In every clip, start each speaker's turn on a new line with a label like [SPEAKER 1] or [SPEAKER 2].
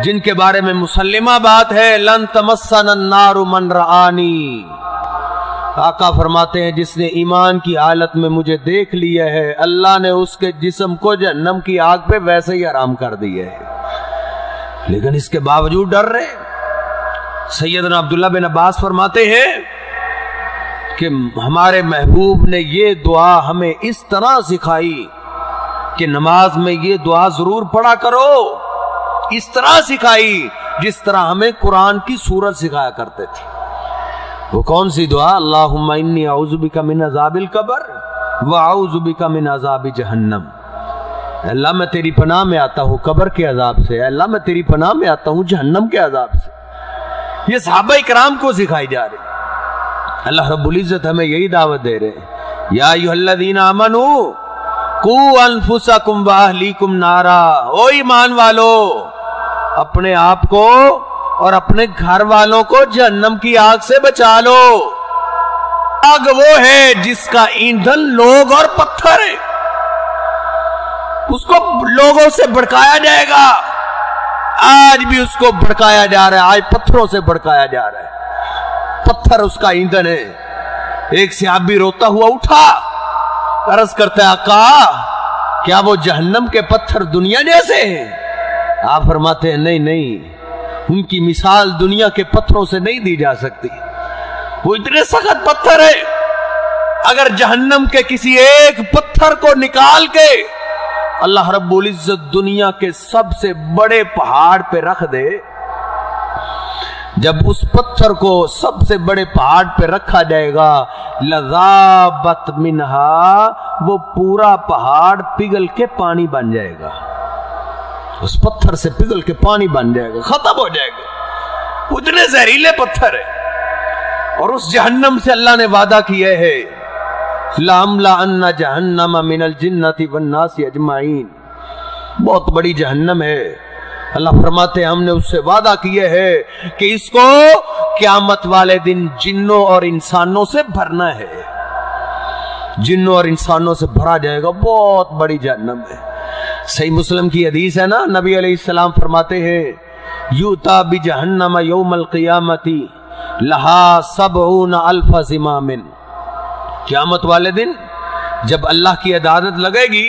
[SPEAKER 1] جن کے بارے میں مسلمہ بات ہے لن تمسنا النار من رآنی، آقا فرماتے ہیں جس نے ایمان کی حالت میں مجھے دیکھ لیا ہے اللہ نے اس کے جسم کو جہنم کی آگ پہ ویسے ہی حرام کر دیا ہے، لیکن اس کے باوجود ڈر رہے۔ سیدنا عبداللہ بن عباس فرماتے ہیں کہ ہمارے محبوب نے یہ دعا ہمیں اس طرح سکھائی کہ نماز میں یہ دعا ضرور پڑھا کرو، اس طرح سکھائی جس طرح ہمیں قرآن کی سورت سکھایا کرتے تھے۔ وہ کون سی دعا؟ اللہم انی اعوذ بک من عذاب القبر واعوذ بک من عذاب جہنم، اللہ میں تیری پناہ میں آتا ہوں قبر کے عذاب سے، اللہ میں تیری پناہ میں آتا ہوں جہنم کے عذاب سے۔ یہ صحابہ کرام کو سکھائی جا رہی۔ اللہ رب العزت ہمیں یہی دعوت دے رہے، یا ایھا الذین آمنوا قوا انفسکم واہلیکم نارا، او ایمان والو اپنے آپ کو اور اپنے گھر والوں کو جہنم کی آگ سے بچا لو۔ آگ وہ ہے جس کا ایندھن لوگ اور پتھر ہے، اس کو لوگوں سے بھڑکایا جائے گا، آج بھی اس کو بھڑکایا جا رہا ہے، آج پتھروں سے بھڑکایا جا رہا ہے، پتھر اس کا ایندھن ہے۔ ایک صحابی روتا ہوا اٹھا، عرض کرتا ہے آقا کیا وہ جہنم کے پتھر دنیا جیسے ہیں؟ آپ فرماتے ہیں نہیں نہیں، ان کی مثال دنیا کے پتھروں سے نہیں دی جا سکتی، وہ اتنے سخت پتھر ہے، اگر جہنم کے کسی ایک پتھر کو نکال کے اللہ رب العزت دنیا کے سب سے بڑے پہاڑ پہ رکھ دے، جب اس پتھر کو سب سے بڑے پہاڑ پہ رکھا جائے گا لذابت منہا، وہ پورا پہاڑ پگھل کے پانی بن جائے گا، اس پتھر سے پگھل کے پانی بن جائے گا، ختم ہو جائے گا، اتنے زہریلے پتھر ہیں۔ اور اس جہنم سے اللہ نے وعدہ کیا ہے لَأَمْلَأَنَّ جَهَنَّمَ مِنَ الْجِنَّةِ وَالنَّاسِ أَجْمَعِينَ، بہت بڑی جہنم ہے۔ اللہ فرماتے ہیں ہم نے اس سے وعدہ کیا ہے کہ اس کو قیامت والے دن جنوں اور انسانوں سے بھرنا ہے، جنوں اور انسانوں سے بھرا جائے گا، بہت بڑی جہنم ہے۔ صحیح مسلم کی حدیث ہے نا، نبی علیہ السلام فرماتے ہیں یؤتی بجہنم یوم القیامت لہا 70,000 زمام، قیامت والے دن جب اللہ کی عدالت لگے گی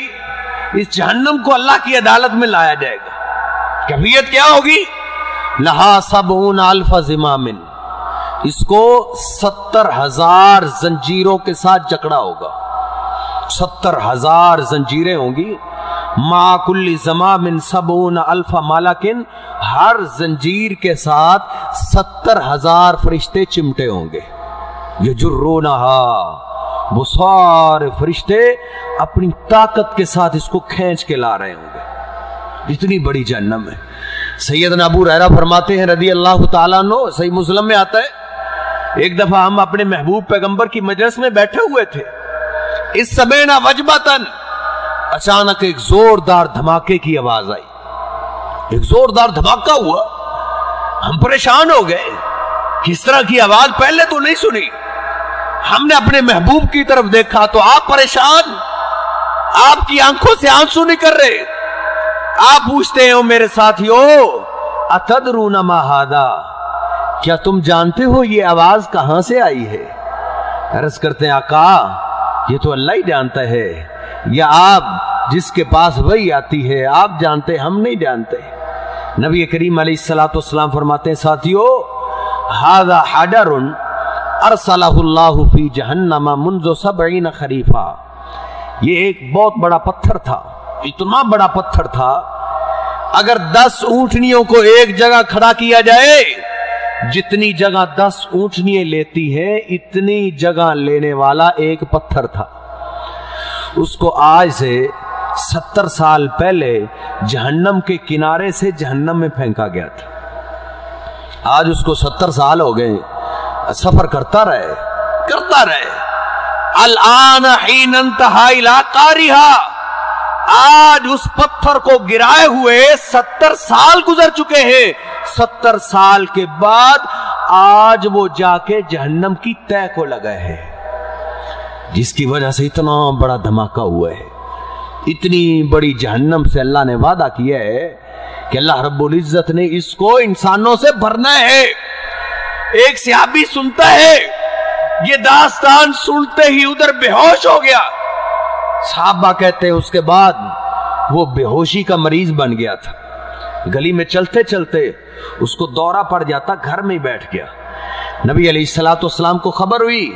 [SPEAKER 1] اس جہنم کو اللہ کی عدالت میں لایا جائے گا، کیفیت کیا ہوگی؟ لہا 70,000 زمام، اس کو 70,000 زنجیروں کے ساتھ جکڑا ہوگا، 70,000 زنجیریں ہوں گی، ما کل زمام 70,000 ملکن، ہر زنجیر کے ساتھ 70,000 فرشتے چمٹے ہوں گے، یجرونہا، وہ سارے فرشتے اپنی طاقت کے ساتھ اس کو کھینچ کے لا رہے ہوں گے، اتنی بڑی جہنم ہے۔ سیدنا ابو ہریرہ فرماتے ہیں رضی اللہ تعالیٰ عنہ، صحیح مسلم میں آتا ہے ایک دفعہ ہم اپنے محبوب پیغمبر کی مجلس میں بیٹھے ہوئے تھے، اس سمعنا وجبتاً، اچانک ایک زوردار دھماکے کی آواز آئی، ایک زوردار دھماکہ ہوا، ہم پریشان ہو گئے، کس طرح کی آواز پہلے تو نہیں سنی، ہم نے اپنے محبوب کی طرف دیکھا تو آپ پریشان، آپ کی آنکھوں سے آنسو نکل رہے، آپ پوچھتے ہیں میرے ساتھیو اتدرون ما ھذا، کیا تم جانتے ہو یہ آواز کہاں سے آئی ہے؟ عرض کرتے ہیں آقا یہ تو اللہ ہی جانتا ہے، یا آپ جس کے پاس وحی آتی ہے آپ جانتے، ہم نہیں جانتے۔ نبی کریم علیہ السلام فرماتے ہیں ساتھیو ھذا حجر ارسلہ اللہ فی جہنم منذ 70 خریفہ، یہ ایک بہت بڑا پتھر تھا، اتنا بڑا پتھر تھا اگر 10 اونٹنیوں کو ایک جگہ کھڑا کیا جائے، جتنی جگہ 10 اونٹنیاں لیتی ہیں اتنی جگہ لینے والا ایک پتھر تھا، اس کو آج سے 70 سال پہلے جہنم کے کنارے سے جہنم میں پھینکا گیا تھا، آج اس کو 70 سال ہو گئے، سفر کرتا رہے الان حین انتہا الی قارہا، آج اس پتھر کو گرائے ہوئے 70 سال گزر چکے ہیں، 70 سال کے بعد آج وہ جا کے جہنم کی تہ کو لگا ہے، جس کی وجہ سے اتنا بڑا دھماکہ ہوا ہے، इतनी बड़ी जहन्नम से अल्लाह ने वादा किया है कि अल्लाह रब्बुल इज्जत ने इसको इंसानों से भरना है। एक सहाबी सुनता है, ये दास्तान सुनते ही उधर बेहोश हो गया। सहाबा कहते हैं उसके बाद वो बेहोशी का मरीज बन गया था। गली में चलते चलते उसको दौरा पड़ जाता, घर में ही बैठ गया। नबी अलैहिस्सलाम को खबर हुई,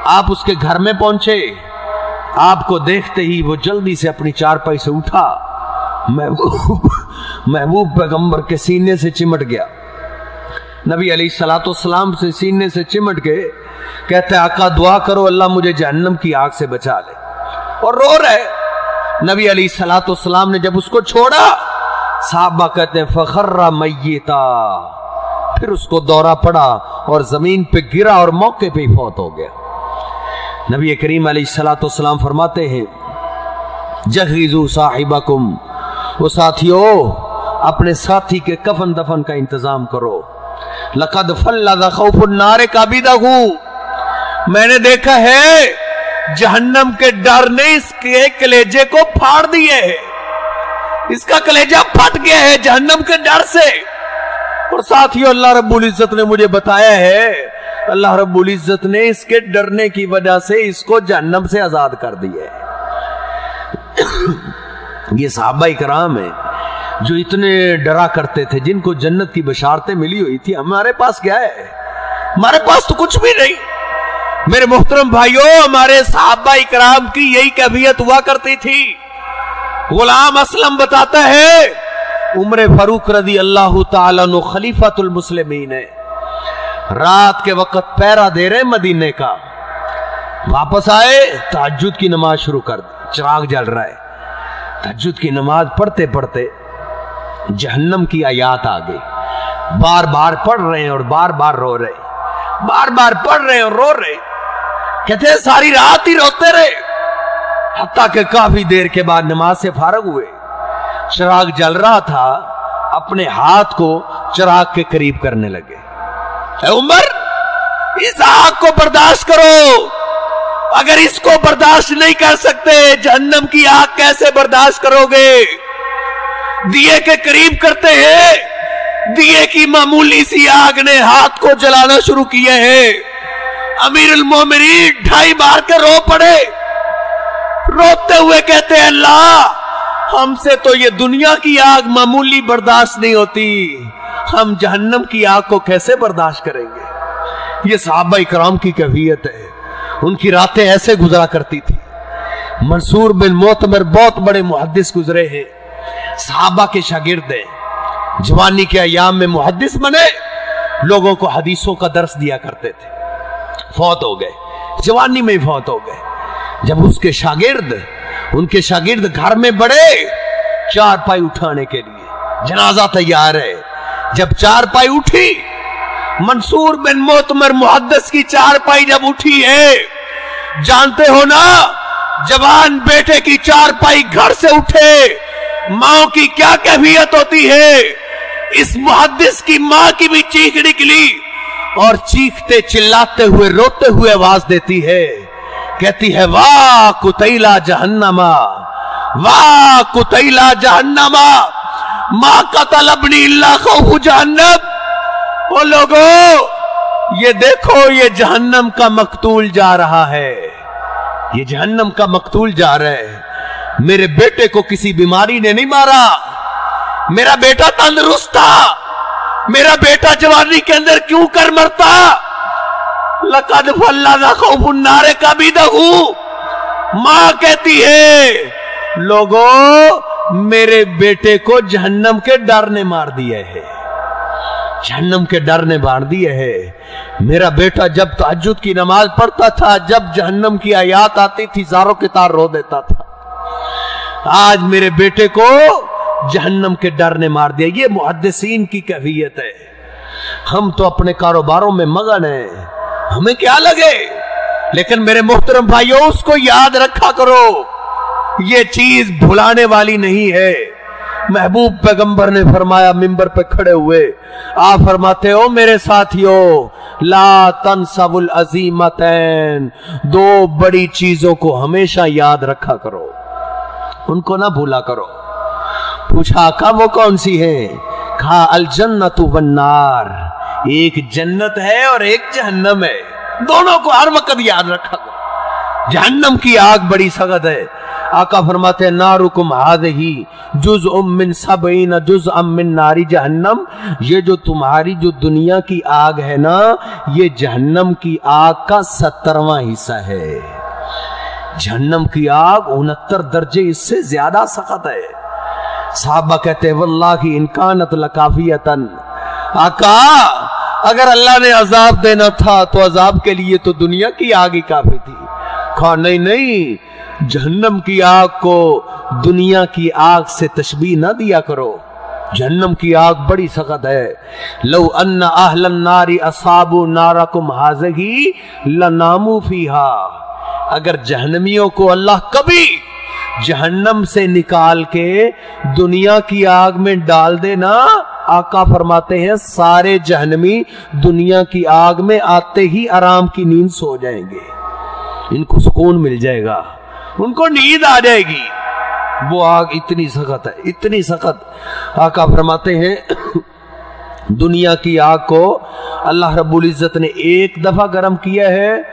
[SPEAKER 1] आप उसके घर में पहुंचे। आपको देखते ही वो जल्दी से अपनी चारपाई से उठा, महबूब पैगंबर के सीने से चिमट गया। नबी अलैहिस्सलाम से सीने से चिमट के कहते, आका दुआ करो अल्लाह मुझे जहन्नम की आग से बचा ले, और रो रहे। नबी अलैहिस्सलाम ने जब उसको छोड़ा, साहबा कहते हैं फखर्रा मय्यता, फिर उसको दौरा पड़ा और जमीन पे गिरा और मौके पे ही फौत हो गया। नबी करीम अलैहिस्सलाम फरमाते हैं, जहीजू साहिबकुम, वो साथियों अपने साथी के कफन दफन का इंतजाम करो। लक़द फल्लज़ खौफुन नार काबिदहू, मैंने देखा है जहन्नम के डर ने इसके कलेजे को फाड़ दिए है, इसका कलेजा फट गया है जहन्नम के डर से। और साथियों अल्लाह रब्बुल इज्जत ने मुझे बताया है, अल्लाह रब्बुल इज्जत ने इसके डरने की वजह से इसको जहन्नम से आजाद कर दिया है। ये सहाबाए कराम है जो इतने डरा करते थे, जिनको जन्नत की बशारतें मिली हुई थी। हमारे पास क्या है? हमारे पास तो कुछ भी नहीं। मेरे मोहतरम भाइयों, हमारे सहाबाए कराम की यही कैफियत हुआ करती थी। गुलाम असलम बताता है, उमर फारूक रज़ी अल्लाह ताला अन्हु खलीफातुल मुस्लिमीन है, रात के वक्त पहरा दे रहे मदीने का। वापस आए, तहज्जुद की नमाज शुरू कर दी, चिराग जल रहा है। तहज्जुद की नमाज पढ़ते पढ़ते जहन्नम की आयात आ गई। बार बार पढ़ रहे हैं और बार बार रो रहे, बार बार पढ़ रहे और रो रहे। कहते हैं सारी रात ही रोते रहे, हत्ता के काफी देर के बाद नमाज से फारग हुए। चिराग जल रहा था, अपने हाथ को चिराग के करीब करने लगे। उमर, इस आग को बर्दाश्त करो, अगर इसको बर्दाश्त नहीं कर सकते, जहन्नम की आग कैसे बर्दाश्त करोगे? दिए के करीब करते हैं, दिए की मामूली सी आग ने हाथ को जलाना शुरू किया है। अमीरुल मोमिनीन 2.5 बार के रो पड़े, रोते हुए कहते हैं, अल्लाह हमसे तो ये दुनिया की आग मामूली बर्दाश्त नहीं होती, हम जहन्नम की आग को कैसे बर्दाश्त करेंगे? ये सहाबाए कराम की कैफियत है। उनकी रातें ऐसे गुजरा करती थी। मंसूर बिन मोतमर बहुत बड़े मुहद्दिस गुजरे हैं, सहाबा के शागिर्द हैं। जवानी के अयाम में मुहद्दिस बने, लोगों को हदीसों का दर्स दिया करते थे। फौत हो गए, जवानी में ही फौत हो गए। जब उनके शागिर्द घर में बढ़े चारपाई उठाने के लिए, जनाजा तैयार है। जब चारपाई उठी, मंसूर बिन मोतमर मुहद्दिस की चारपाई जब उठी है, जानते हो ना, जवान बेटे की चारपाई घर से उठे, मां की क्या कैफियत होती है। इस मुहद्दिस की मां की भी चीख निकली और चीखते चिल्लाते हुए रोते हुए आवाज देती है, कहती है, वाह कुतैला जहन्नमा, वाह कुतैला जहन्नमा, मां कतलबनी इल्ला खौफु जहन्नम। ओ लोगों, ये देखो, ये जहन्नम का मकतूल जा रहा है, ये जहन्नम का मकतूल जा रहा है। मेरे बेटे को किसी बीमारी ने नहीं मारा, मेरा बेटा तंदुरुस्त था, मेरा बेटा जवानी के अंदर क्यों कर मरता? लक़द फल्लज़ खौफुन नार काबिदहू, मां कहती है, लोगों मेरे बेटे को जहन्नम के डर ने मार दिया है, जहन्नम के डर ने मार दिया है। मेरा बेटा जब तहज्जुद की नमाज पढ़ता था, जब जहन्नम की आयात आती थी, ज़ारों के तार रो देता था। आज मेरे बेटे को जहन्नम के डर ने मार दिया। ये मुहद्दिसीन की कैफियत है। हम तो अपने कारोबारों में मगन हैं, हमें क्या लगे, लेकिन मेरे मोहतरम भाइयों, उसको याद रखा करो, ये चीज भुलाने वाली नहीं है। महबूब पैगंबर ने फरमाया, मिंबर पे खड़े हुए आप फरमाते हो, मेरे साथियों, ला तंसबुल अजीमतैन, 2 बड़ी चीजों को हमेशा याद रखा करो। उनको ना भूला करो। पूछा आका वो कौन सी है? कहा अल जन्नतु वन्नार, एक जन्नत है और एक जहन्नम है, दोनों को हर वक्त याद रखा करो। जहन्नम की आग बड़ी सख्त है। आका फरमाते हैं नारुकुम हाज़िही जुज़उम मिन सबईन जुज़अम मिन नारी जहन्नम, ये जो तुम्हारी जो दुनिया की आग है ना, ये जहन्नम की आग का 70वां हिस्सा है। जहन्नम की आग 69 दर्जे इससे ज्यादा सख्त है। साहबा कहते हैं वल्लाहि इन कानत लकाफियतन, आका अगर अल्लाह ने अजाब देना था तो अजाब के लिए तो दुनिया की आग ही काफी थी। कहा नहीं नहीं, जहन्नम की आग को दुनिया की आग से तशबीह ना दिया करो, जहन्नम की आग बड़ी सख्त है। लौ अन्ना अहलन नारी असाबु नारकुम हाज़िही लनामू फीहा, अगर जहन्नमियों को अल्लाह कभी जहन्नम से निकाल के दुनिया की आग में डाल देना, आका फरमाते हैं सारे जहन्नमी दुनिया की आग में आते ही आराम की नींद सो जाएंगे, इनको सुकून मिल जाएगा, उनको नींद आ जाएगी। वो आग इतनी सख्त है, इतनी सख्त। आका फरमाते हैं दुनिया की आग को अल्लाह रब्बुल इज्जत ने एक दफा गर्म किया है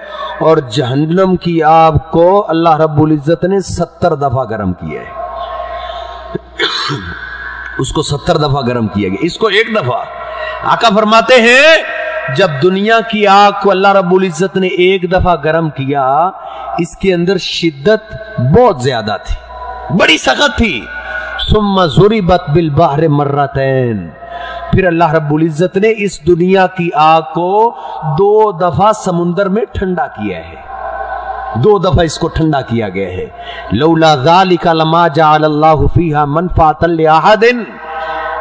[SPEAKER 1] और जहन्नम की आग को अल्लाह रब्बुल इज्जत ने 70 दफा गर्म किया है। उसको 70 दफा गर्म किया गया, इसको एक दफा। आका फरमाते हैं जब दुनिया की आग को अल्लाह रब्बुल इज्जत ने एक दफा गर्म किया, इसके अंदर शिद्दत बहुत ज्यादा थी, बड़ी सख्त थी। सुम्मा ज़ुरिबत बिल बहर मर्रतैन, फिर अल्लाह रब्बुल इज्जत ने इस दुनिया की आग को 2 दफा समुंदर में ठंडा किया है, 2 दफा इसको ठंडा किया गया है। लौला ज़ालिका लमा जअलल्लाहु फीहा मनफ़अतन लिअहदिन,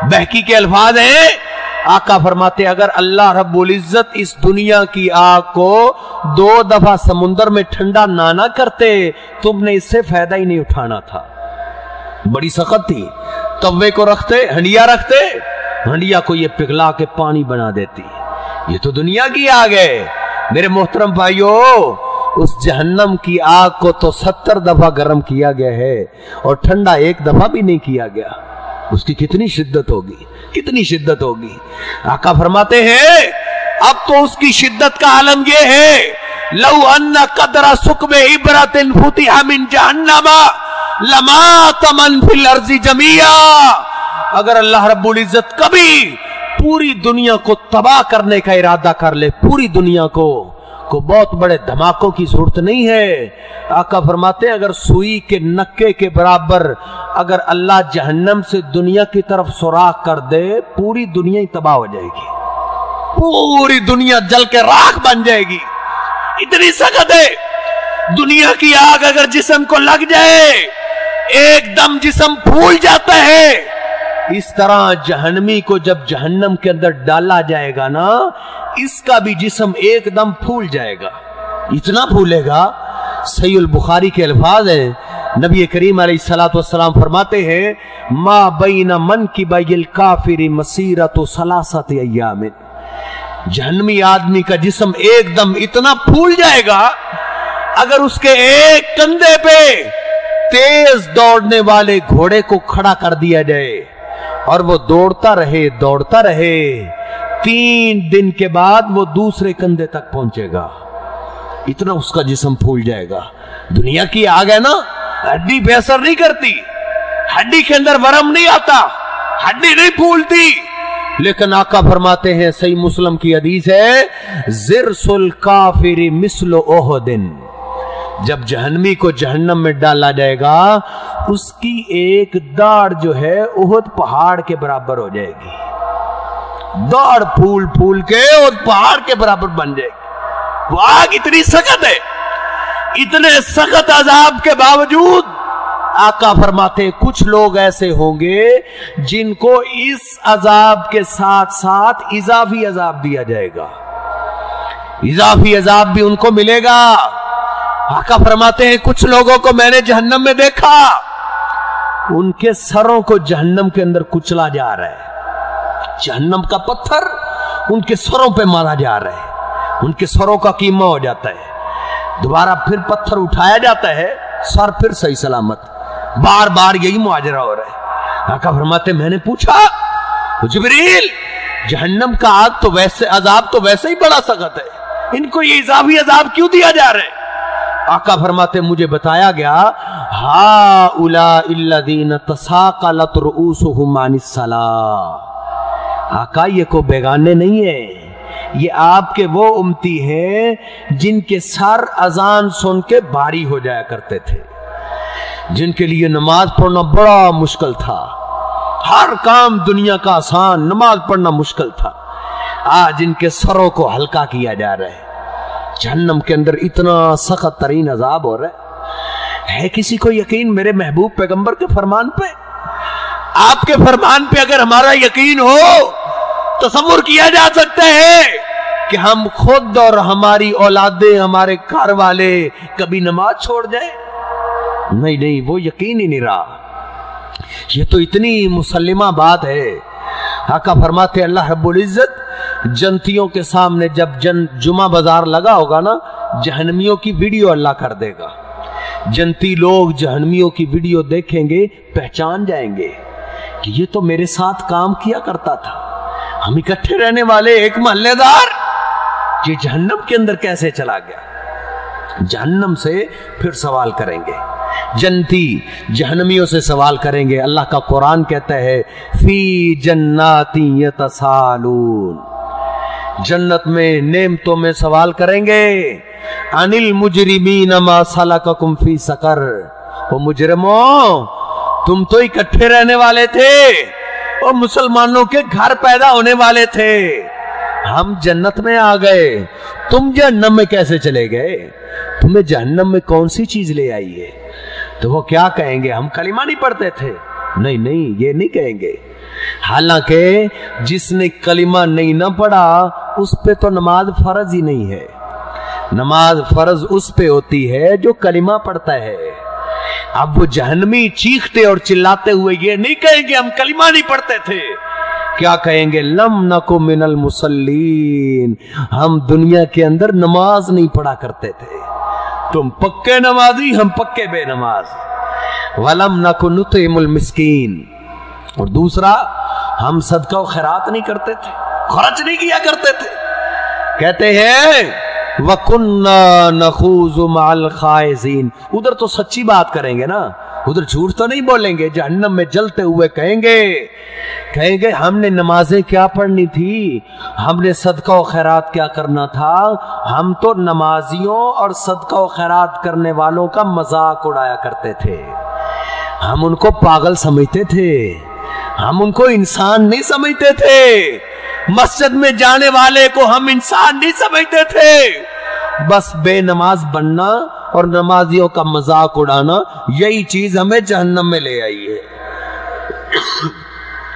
[SPEAKER 1] बहकी के अल्फाज हैं। आका फरमाते अगर अल्लाह रब्बुल इज्जत इस दुनिया की आग को 2 दफा समुंदर में ठंडा ना करते, तुमने इससे फायदा ही नहीं उठाना था। बड़ी सख्त थी। तवे को रखते, हंडिया रखते, हंडिया को ये पिघला के पानी बना देती। ये तो दुनिया की आग है। मेरे मोहतरम भाइयों, उस जहन्नम की आग को तो 70 दफा गर्म किया गया है और ठंडा एक दफा भी नहीं किया गया। उसकी कितनी शिद्दत होगी, कितनी शिद्दत होगी। आका फरमाते हैं अब तो उसकी शिद्दत का आलम यह है लौ अन्ना कदरा सुकमे इबरतिन फुतिहा मिन जहन्नमा लमा तमन फिल अर्ज़ि जमिया, अगर अल्लाह रब्बुल इज्जत कभी पूरी दुनिया को तबाह करने का इरादा कर ले, पूरी दुनिया को बहुत बड़े धमाकों की जरूरत नहीं है। आका फरमाते हैं अगर सुई के नक्के के बराबर अगर अल्लाह जहन्नम से दुनिया की तरफ सुराख कर दे, पूरी दुनिया ही तबाह हो जाएगी, पूरी दुनिया जल के राख बन जाएगी। इतनी सख्त है। दुनिया की आग अगर जिस्म को लग जाए एकदम जिस्म फूल जाता है। इस तरह जहन्नमी को जब जहन्नम के अंदर डाला जाएगा ना, इसका भी जिस्म एकदम फूल जाएगा, इतना फूलेगा। सहीह बुखारी के अल्फाज हैं, नबी करीम अलैहिस्सलातु वस्सलाम फरमाते हैं मा बैना मनकिबैल काफिर मसीरतु सलासत अय्यामिन, जहन्नमी आदमी का जिस्म एकदम इतना फूल जाएगा, अगर उसके एक कंधे पे तेज दौड़ने वाले घोड़े को खड़ा कर दिया जाए और वो दौड़ता रहे 3 दिन के बाद वो दूसरे कंधे तक पहुंचेगा, इतना उसका जिस्म फूल जाएगा। दुनिया की आग है ना, हड्डी पे असर नहीं करती, हड्डी के अंदर वरम नहीं आता, हड्डी नहीं फूलती। लेकिन आका फरमाते हैं, सही मुस्लिम की हदीस है, जिरसुल काफिर मिस्लो ओहदिन, जब जहन्नमी को जहन्नम में डाला जाएगा उसकी एक दाढ़ जो है उहद पहाड़ के बराबर हो जाएगी, दाढ़ फूल फूल के और पहाड़ के बराबर बन जाएगी। वो आग इतनी सख्त है। इतने सख्त अजाब के बावजूद आका फरमाते कुछ लोग ऐसे होंगे जिनको इस अजाब के साथ साथ इजाफी अजाब दिया जाएगा, इजाफी अजाब भी उनको मिलेगा। आका फरमाते हैं कुछ लोगों को मैंने जहन्नम में देखा, उनके सरों को जहन्नम के अंदर कुचला जा रहा है, जहन्नम का पत्थर उनके सरों पे मारा जा रहा है, उनके सरों का कीमा हो जाता है। दोबारा फिर पत्थर उठाया जाता है, सर फिर सही सलामत। बार बार यही मुआजरा हो रहा है। आका फरमाते मैंने पूछा जिब्रील जहन्नम का आग तो वैसे अजाब तो वैसे ही बड़ा सख्त है, इनको ये इजाफी अजाब क्यों दिया जा रहा है? आका फरमाते मुझे बताया गया हा उला इल्लदीन तसाक़लत रुऊसुहुम अनिस्सलाह। आका ये को बेगाने नहीं है, ये आपके वो उम्मती हैं जिनके सर अजान सुन के भारी हो जाया करते थे, जिनके लिए नमाज पढ़ना बड़ा मुश्किल था, हर काम दुनिया का आसान, नमाज पढ़ना मुश्किल था। आज इनके सरों को हल्का किया जा रहा है। जहन्नम के अंदर इतना सख्त तरीन अजाब हो रहा है किसी को यकीन मेरे महबूब पैगंबर के फरमान पे? आपके फरमान पे अगर हमारा यकीन हो, तसव्वुर किया जा सकता है कि हम खुद और हमारी औलादें, हमारे घर वाले कभी नमाज छोड़ जाए? नहीं नहीं, वो यकीन ही नहीं रहा। ये तो इतनी मुसल्लिमा बात है। आका फरमाते अल्लाह रब्बुल इज्जत जनतियों के सामने जब जुमा बाजार लगा होगा ना, जहन्नमियों की वीडियो अल्लाह कर देगा। जनती लोग जहन्नमियों की वीडियो देखेंगे, पहचान जाएंगे कि ये तो मेरे साथ काम किया करता था, हम इकट्ठे रहने वाले एक मोहल्लेदार, ये जहन्नम के अंदर कैसे चला गया? जहन्नम से फिर सवाल करेंगे, जनती जहन्नमियों से सवाल करेंगे। अल्लाह का कुरान कहता है फी जन्नाती यतसालून, जन्नत में नेमतों में सवाल करेंगे। अनिल मुजरिमीन मा सलककुम फी सकर, ओ मुजरिमों तुम तो इकट्ठे रहने वाले थे और मुसलमानों के घर पैदा होने वाले थे, हम जन्नत में आ गए, तुम जहन्नम में कैसे चले गए? तुम्हें जहन्नम में कौन सी चीज ले आई है? तो वो क्या कहेंगे? हम कलिमा नहीं पढ़ते थे। नहीं नहीं, ये नहीं कहेंगे। हालांकि जिसने कलिमा नहीं ना पढ़ा उस पे तो नमाज फर्ज ही नहीं है। नमाज फर्ज उस पे होती है जो कलिमा पढ़ता है। अब वो जहन्नमी चीखते और चिल्लाते हुए ये नहीं कहेंगे हम कलिमा नहीं पढ़ते थे, क्या कहेंगे? लम नकु मिनल मुसल्लीन, हम दुनिया के अंदर नमाज नहीं पढ़ा करते थे, तुम पक्के नमाजी, हम पक्के बेनमाज। वलम नकु नुतिमुल मिस्कीन, और दूसरा हम सदका और खैरात नहीं करते थे, खर्च नहीं किया करते थे। कहते हैं वकुन्ना नखूज़ु मअल खाइज़ीन, उधर तो सच्ची बात करेंगे ना, उधर झूठ तो नहीं बोलेंगे। जहन्नम में जलते हुए कहेंगे हमने नमाजें क्या पढ़नी थी, हमने सदका और खैरात क्या करना था, हम तो नमाजियों और सदका और खैरात करने वालों का मजाक उड़ाया करते थे, हम उनको पागल समझते थे, हम उनको इंसान नहीं समझते थे, मस्जिद में जाने वाले को हम इंसान नहीं समझते थे, बस बेनमाज बनना और नमाजियों का मजाक उड़ाना, यही चीज हमें जहन्नम में ले आई है।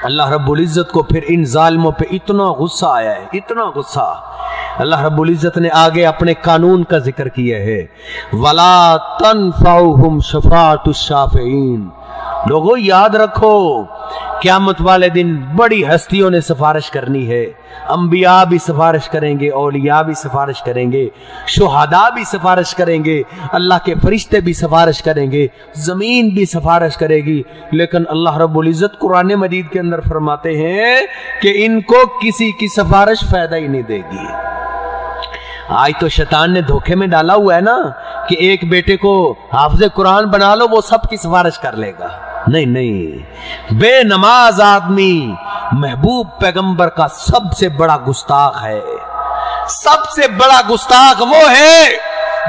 [SPEAKER 1] अल्लाह रब्बुल इज्जत को फिर इन जालिमों पे इतना गुस्सा आया है, इतना गुस्सा। अल्लाह रब्बुल इज्जत ने आगे अपने कानून का जिक्र किया है, वला तनफउहुम शफाअतुश शाफिईन। लोगों याद रखो, क़यामत वाले दिन बड़ी हस्तियों ने सिफारिश करनी है। अंबिया भी सिफारिश करेंगे, औलिया भी सिफारिश करेंगे, शुहदा भी सिफारिश करेंगे, अल्लाह के फरिश्ते भी सिफारिश करेंगे, जमीन भी सिफारिश करेगी। लेकिन अल्लाह रब्बुल इज्जत कुरान मजीद के अंदर फरमाते हैं कि इनको किसी की सिफारिश फायदा ही नहीं देगी। आज तो शैतान ने धोखे में डाला हुआ है ना कि एक बेटे को हाफिज़े कुरान बना लो, वो सबकी सिफारिश कर लेगा। नहीं नहीं, बेनमाज आदमी महबूब पैगंबर का सबसे बड़ा गुस्ताख है। सबसे बड़ा गुस्ताख वो है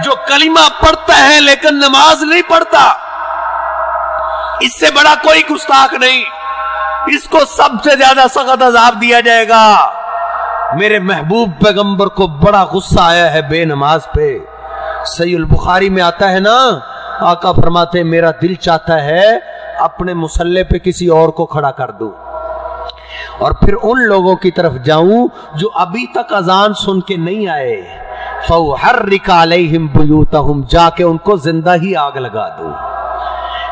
[SPEAKER 1] जो कलिमा पढ़ता है लेकिन नमाज नहीं पढ़ता। इससे बड़ा कोई गुस्ताख नहीं, इसको सबसे ज्यादा सख्त अजाब दिया जाएगा। मेरे महबूब पैगंबर को बड़ा गुस्सा आया है बेनमाज पे। सहीह बुखारी में आता है ना, आका फरमाते मेरा दिल चाहता है अपने मुसल्ले पे किसी और को खड़ा कर दूं और फिर उन लोगों की तरफ जाऊं जो अभी तक अजान सुन के नहीं आए, फउहर्रिक अलैहिम बुयूतहुम, जाके उनको जिंदा ही आग लगा दूं।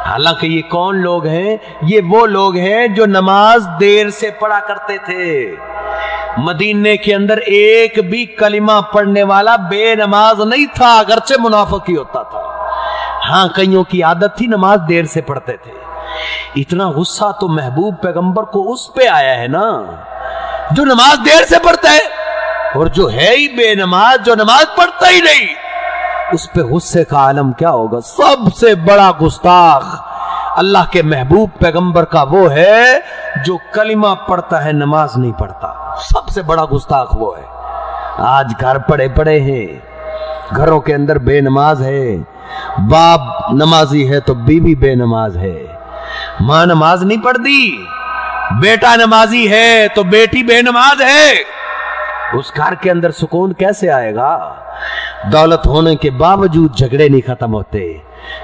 [SPEAKER 1] हालांकि ये कौन लोग हैं? ये वो लोग हैं जो नमाज देर से पढ़ा करते थे। मदीने के अंदर एक भी कलिमा पढ़ने वाला बेनमाज नहीं था, अगरचे मुनाफिक ही होता था। हाँ, कईयों की आदत थी नमाज देर से पढ़ते थे। इतना गुस्सा तो महबूब पैगंबर को उस पे आया है ना जो नमाज देर से पढ़ता है, और जो है ही बेनमाज, जो नमाज पढ़ता ही नहीं, उस पे गुस्से का आलम क्या होगा। सबसे बड़ा गुस्ताख अल्लाह के महबूब पैगंबर का वो है जो कलिमा पढ़ता है, नमाज नहीं पढ़ता। सबसे बड़ा गुस्ताख वो है। आज घर पड़े पड़े हैं, घरों के अंदर बेनमाज है, बाप नमाजी है तो बीवी बेनमाज है, मां नमाज नहीं पढ़ती, बेटा नमाजी है तो बेटी बेनमाज है। उस घर के अंदर सुकून कैसे आएगा? दौलत होने के बावजूद झगड़े नहीं खत्म होते।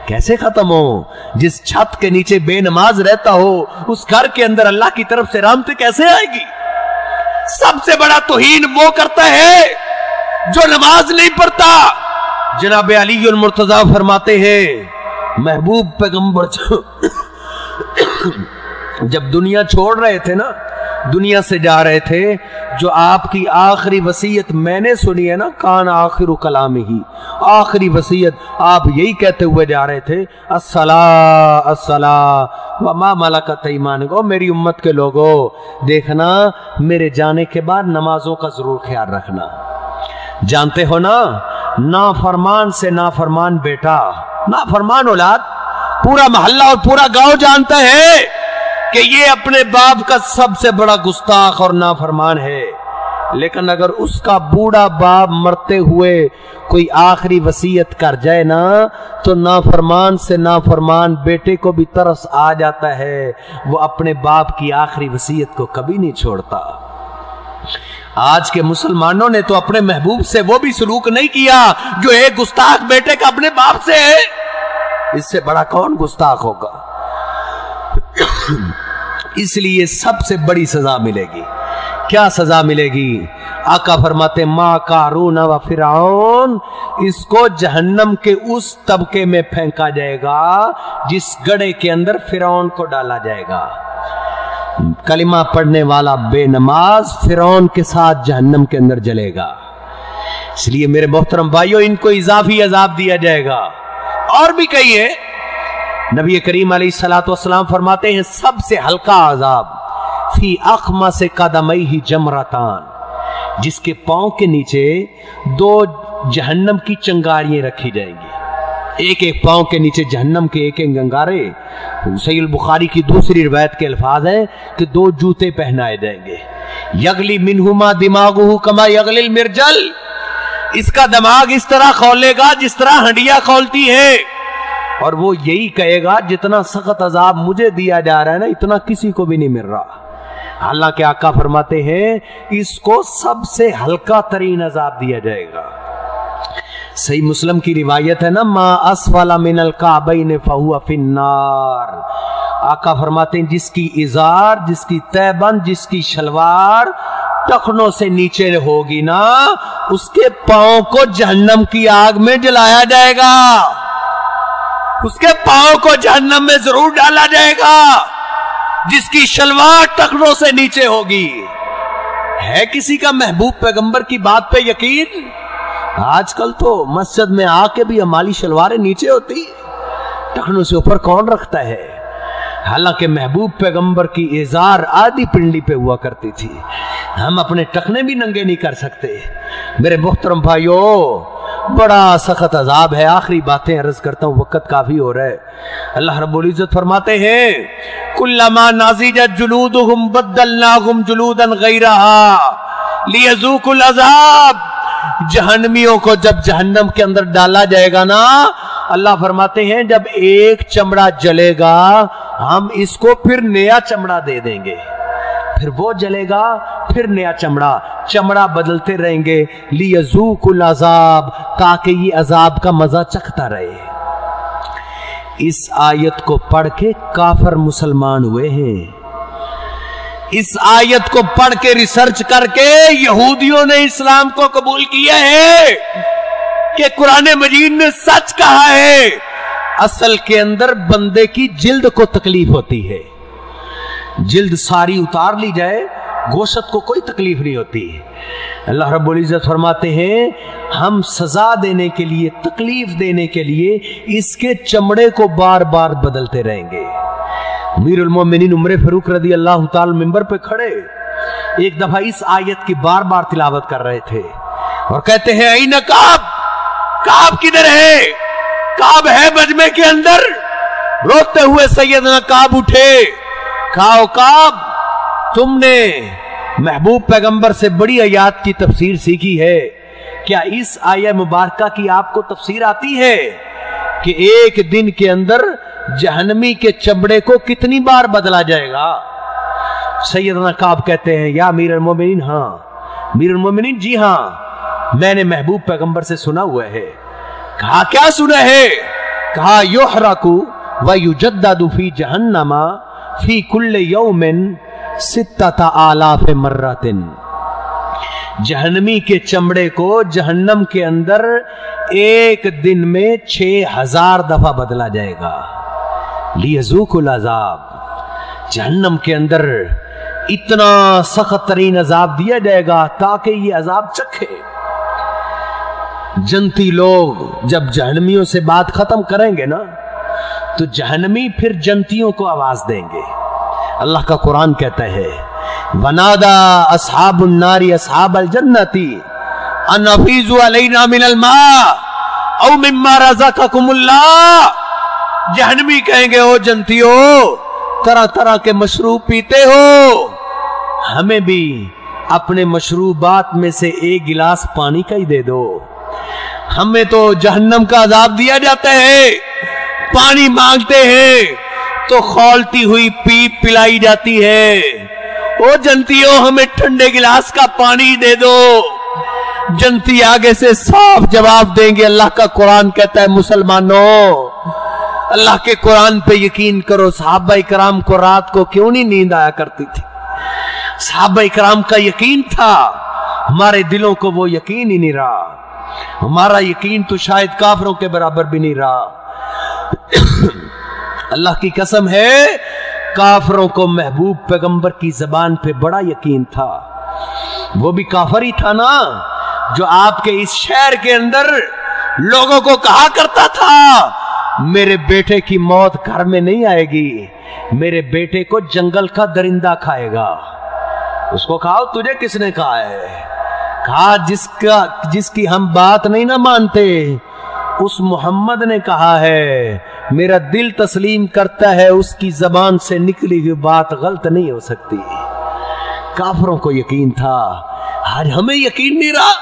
[SPEAKER 1] कैसे खत्म हो? जिस छत के नीचे बेनमाज रहता हो उस घर के अंदर अल्लाह की तरफ से रहमत कैसे आएगी? सबसे बड़ा तौहीन वो करता है जो नमाज नहीं पढ़ता। जनाब अली मुर्तजा फरमाते हैं महबूब पैगंबर जब दुनिया छोड़ रहे थे ना, दुनिया से जा रहे थे, जो आपकी आखिरी वसीयत मैंने सुनी है ना, कान आखिर कलाम ही, आखिरी वसीयत आप यही कहते हुए जा रहे थे, अस्सला अस्सला व मा मलकत ईमानुकुम। मेरी उम्मत के लोगों, देखना मेरे जाने के बाद नमाजों का जरूर ख्याल रखना। जानते हो ना, नाफरमान से नाफरमान बेटा, नाफरमान औलाद, पूरा मोहल्ला और पूरा गांव जानता है कि ये अपने बाप का सबसे बड़ा गुस्ताख और नाफरमान है। लेकिन अगर उसका बूढ़ा बाप मरते हुए कोई आखिरी वसीयत कर जाए ना, तो नाफरमान से नाफरमान बेटे को भी तरस आ जाता है, वो अपने बाप की आखिरी वसीयत को कभी नहीं छोड़ता। आज के मुसलमानों ने तो अपने महबूब से वो भी सलूक नहीं किया जो एक गुस्ताख बेटे का अपने बाप से है। इससे बड़ा कौन गुस्ताख होगा? इसलिए सबसे बड़ी सजा मिलेगी। क्या सजा मिलेगी? आका फरमाते मा कारून व फिरौन, इसको जहन्नम के उस तबके में फेंका जाएगा जिस गड्ढे के अंदर फिरौन को डाला जाएगा। कलिमा पढ़ने वाला बेनमाज फिरौन के साथ जहन्नम के अंदर जलेगा। इसलिए मेरे मोहतरम भाइयों, इनको इजाफी अजाब दिया जाएगा। और भी कई है, नबी करीम अलैहिस्सलातु वस्सलाम फरमाते हैं सबसे हल्का अजाब फी अखमा से कदमई ही जमरातान, जिसके पांव के नीचे दो जहन्नम की चंगारियां रखी जाएंगी। एक एक पांव के नीचे जहन्नम के एक एक गंगारे। सहीह बुखारी की दूसरी रिवायत के अल्फाज हैं कि दो जूते पहनाए जाएंगे। यगली मिनहुमा दिमागुहु कमा यगलिल मिर्जल, इसका दिमाग इस तरह खौलेगा जिस तरह हंडिया खौलती है, और वो यही कहेगा जितना सख्त अजाब मुझे दिया जा रहा है ना, इतना किसी को भी नहीं मिल रहा। हालांकि आका फरमाते हैं इसको सबसे हल्का तरीन अजाब दिया जाएगा। सही मुस्लिम की रिवायत है ना, मा अस्फला मिनल काबैन फहुवा फिन्नार। आका फरमाते हैं जिसकी इजार, जिसकी तैबंद, जिसकी शलवार टखनों से नीचे होगी ना, उसके पांव को जहन्नम की आग में जलाया जाएगा। उसके पांव को जहन्नम में जरूर डाला जाएगा। जिसकी शलवार टखनों से नीचे होगी। है किसी का महबूब पैगंबर की बात पे यकीन? आजकल तो मस्जिद में आके भी हमारी शलवारें नीचे होती, टखनों से ऊपर कौन रखता है। हालांकि महबूब पैगंबर की इजार आधी पिंडी पे हुआ करती थी, हम अपने टखने भी नंगे नहीं कर सकते। मेरे मुहतरम भाइयों, बड़ा सख्त अजाब है। आखिरी बातें अर्ज करता हूं, वक्त काफी हो रहा है। अल्लाह रब्बुल इज्जत फरमाते हैं कुल्लमा नाज़िजत जुलूदुहुम बद्दलनाहुम जुलूदन गैरहा लियज़ूकुल अज़ाब। जहन्नमियों को जब जहन्नम के अंदर डाला जाएगा ना, अल्लाह फरमाते हैं जब एक चमड़ा जलेगा हम इसको फिर नया चमड़ा दे देंगे, फिर वो जलेगा, फिर नया चमड़ा बदलते रहेंगे। लियज़ूकुल अज़ाब, ताकि ये अजाब का मजा चखता रहे। इस आयत को पढ़ के काफिर मुसलमान हुए हैं। इस आयत को पढ़ के रिसर्च करके यहूदियों ने इस्लाम को कबूल किया है कि कुरान मजीद ने सच कहा है। असल के अंदर बंदे की जिल्द को तकलीफ होती है, जिल्द सारी उतार ली जाए, गोश्त को कोई तकलीफ नहीं होती। अल्लाह रब्बुल इज्जत फरमाते हैं हम सजा देने के लिए, तकलीफ देने के लिए इसके चमड़े को बार बार बदलते रहेंगे। अमीरुल मोमिनीन उमर फारूक रज़ी अल्लाह ताला मिंबर पे खड़े एक दफा इस आयत की बार बार तिलावत कर रहे थे और कहते हैं ऐन काब, काब किधर है? काब है मजमे के अंदर। रोते हुए सैयदना काब उठे, कहा काब तुमने महबूब पैगंबर से बड़ी आयत की तफसीर सीखी है, क्या इस आयत मुबारका की आपको तफसीर आती है कि एक दिन के अंदर जहन्नमी के चमड़े को कितनी बार बदला जाएगा? सैयदना काब कहते हैं या अमीरुल मोमिनीन, हाँ अमीरुल मोमिनीन जी हाँ, मैंने महबूब पैगंबर से सुना हुआ है। कहा क्या सुना है? कहा युहरकु व युजद्ददु फी जहन्नमा फी कुल्ले यौमिन सित्तता आलाफ मर्रतिन। जहन्नमी के चमड़े को जहन्नम के अंदर एक दिन में 6000 दफा बदला जाएगा। लियज़ूकुल अज़ाब, जहन्नम के अंदर इतना सख्त तरीन अजाब दिया जाएगा ताकि ये अजाब चखे। जन्नती लोग जब जहन्नमियों से बात खत्म करेंगे ना तो जहन्नमी फिर जन्नतियों को आवाज देंगे। अल्लाह का कुरान कहता है वनादा अस्हाबुन नारी अस्हाबल जन्नती अन अफीजु अलैना मिनल मा औ मिम्मा रज़क़कुमुल्लाह। जहन्नमी कहेंगे ओ जन्नतियों, तरह तरह के मशरूब पीते हो, हमें भी अपने मशरूबात में से एक गिलास पानी का ही दे दो। हमें तो जहन्नम का अजाब दिया जाता है, पानी मांगते हैं तो खौलती हुई पीप पिलाई जाती है। ओ जन्नतियों, हमें ठंडे गिलास का पानी दे दो। जन्नती आगे से साफ जवाब देंगे। अल्लाह का कुरान कहता है मुसलमानों, अल्लाह के कुरान पे यकीन करो। सहाबा इकराम को रात को क्यों नहीं नींद आया करती थी? सहाबा इकराम का यकीन था, हमारे दिलों को वो यकीन ही नहीं रहा। हमारा यकीन तो शायद काफरों के बराबर भी नहीं रहा। अल्लाह की कसम है, काफरों को महबूब पैगंबर की जबान पे बड़ा यकीन था। वो भी काफर ही था ना जो आपके इस शहर के अंदर लोगों को कहा करता था मेरे बेटे की मौत घर में नहीं आएगी, मेरे बेटे को जंगल का दरिंदा खाएगा। उसको कहा तुझे किसने कहा है? कहा जिसकी हम बात नहीं ना मानते उस मोहम्मद ने कहा है। मेरा दिल तस्लीम करता है उसकी जबान से निकली हुई बात गलत नहीं हो सकती। काफरों को यकीन था, आज हमें यकीन नहीं रहा।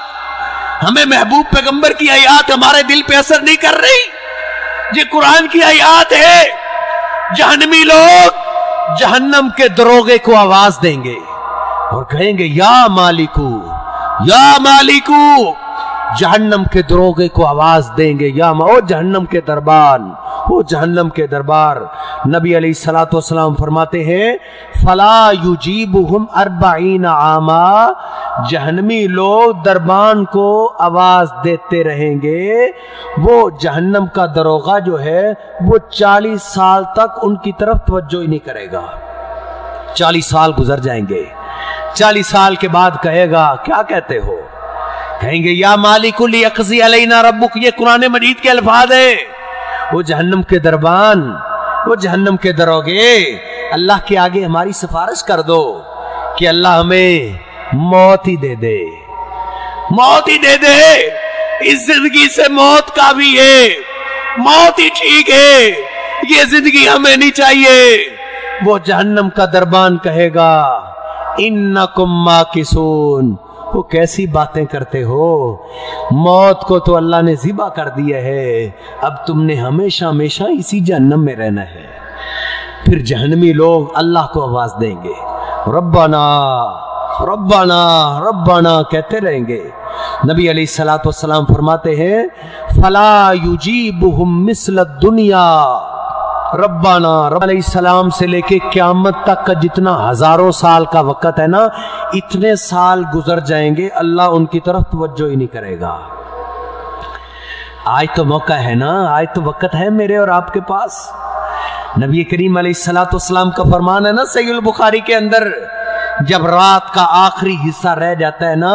[SPEAKER 1] हमें महबूब पैगंबर की आयत हमारे दिल पे असर नहीं कर रही। ये कुरान की आयत है। जहन्नमी लोग जहन्नम के दरोगे को आवाज देंगे और कहेंगे या मालिकू, या मालिकू। जहन्नम के दरोगे को आवाज देंगे या ओ जहन्नम के दरबार, ओ जहन्नम के दरबार। नबी अलैहिस्सलातु वस्सलाम फरमाते हैं फला युजीबुहुम 40 आमा। जहन्नमी लोग दरबान को आवाज देते रहेंगे। वो जहन्नम का दरोगा जो है वो 40 साल तक उनकी तरफ तवज्जो ही नहीं करेगा। 40 साल गुजर जाएंगे। 40 साल के बाद कहेगा क्या कहते हो? कहेंगे या मालिकुल यक़ज़ी अलैना रब्बुक। ये कुरान मजीद के अल्फाज है। वो जहन्नम के दरबान, वो जहन्नम के दरोगे अल्लाह के आगे हमारी सिफारिश कर दो कि अल्लाह हमें मौत ही दे दे, मौत ही दे दे। इस जिंदगी से मौत का भी है, मौत ही ठीक है, ये जिंदगी हमें नहीं चाहिए। वो जहन्नम का दरबान कहेगा इन्नकुम माकिसून। वो कैसी बातें करते हो, मौत को तो अल्लाह ने ज़िबा कर दिया है, अब तुमने हमेशा हमेशा इसी जहन्नम में रहना है। फिर जहन्नमी लोग अल्लाह को आवाज देंगे रब्बाना रब्बाना रब्बाना कहते रहेंगे। नबी अलैहिस्सलातु वस्सलाम फरमाते हैं फला युजीबुहुम मिस्ल दुनिया रब्बाना। रब अलैहिस्सलाम से लेके क़यामत तक का जितना हजारों साल का वक्त है ना, इतने साल गुजर जाएंगे, अल्लाह उनकी तरफ तवज्जो ही नहीं करेगा। आज तो मौका है ना, आज तो वक्त है मेरे और आपके पास। नबी करीम अलैहिस्सलातु वस्सलाम का फरमान है ना सहीह बुखारी के अंदर جب رات کا آخری حصہ رہ جاتا ہے نا،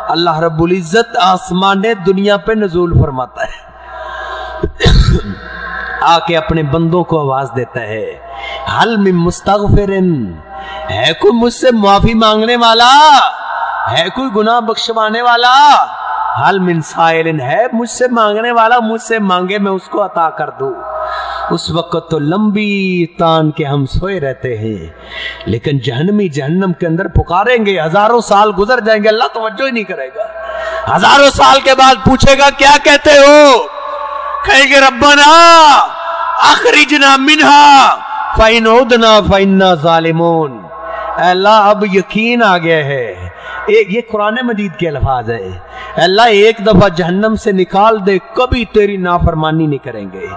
[SPEAKER 1] اللہ رب العزت آسمان دنیا پہ نزول فرماتا ہے، آ کے اپنے بندوں کو آواز دیتا ہے، حل من مستغفرن، ہے کوئی مجھ سے معافی مانگنے والا، ہے کوئی گناہ بخشوانے والا، حل من سائلن، ہے مجھ سے مانگنے والا، مجھ سے مانگے میں اس کو عطا کر دوں۔ اس وقت تو لمبی تان کے ہم سوئے رہتے ہیں، لیکن جہنمی جہنم کے اندر پکاریں گے، ہزاروں سال گزر جائیں گے، اللہ توجہ ہی نہیں کرے گا۔ ہزاروں سال کے بعد پوچھے گا کیا کہتے ہو؟ کہیں گے ربنا اخرجنا منہا فإن عدنا فإنا ظالمون۔ اے اللہ اب یقین آ گیا ہے، یہ قرآن مجید کے الفاظ ہے، اے اللہ ایک دفعہ جہنم سے نکال دے، کبھی تیری نافرمانی نہیں کریں گے۔